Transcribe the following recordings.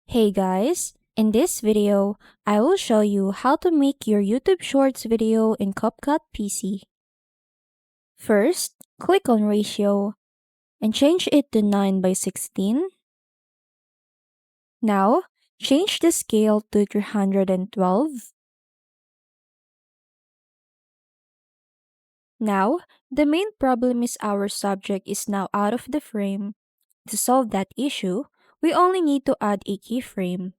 Hey guys, in this video, I will show you how to make your YouTube Shorts video in CapCut PC. First, click on Ratio and change it to 9 by 16. Now, change the scale to 312. Now, the main problem is our subject is now out of the frame. To solve that issue, we only need to add a keyframe.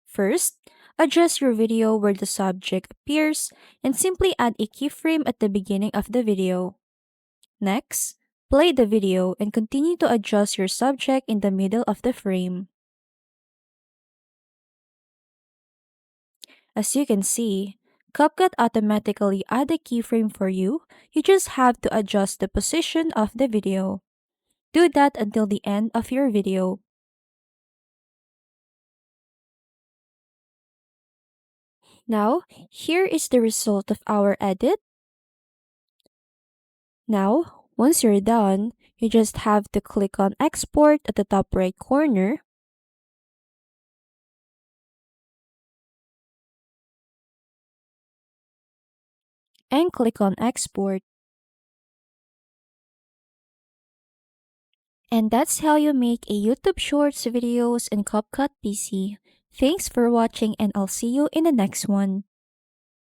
First, adjust your video where the subject appears and simply add a keyframe at the beginning of the video. Next, play the video and continue to adjust your subject in the middle of the frame. As you can see, CapCut automatically add a keyframe for you. You just have to adjust the position of the video. Do that until the end of your video. Now, here is the result of our edit. Now, once you're done, you just have to click on Export at the top right corner. And click on Export. And that's how you make a YouTube Shorts videos in CapCut PC. Thanks for watching and I'll see you in the next one.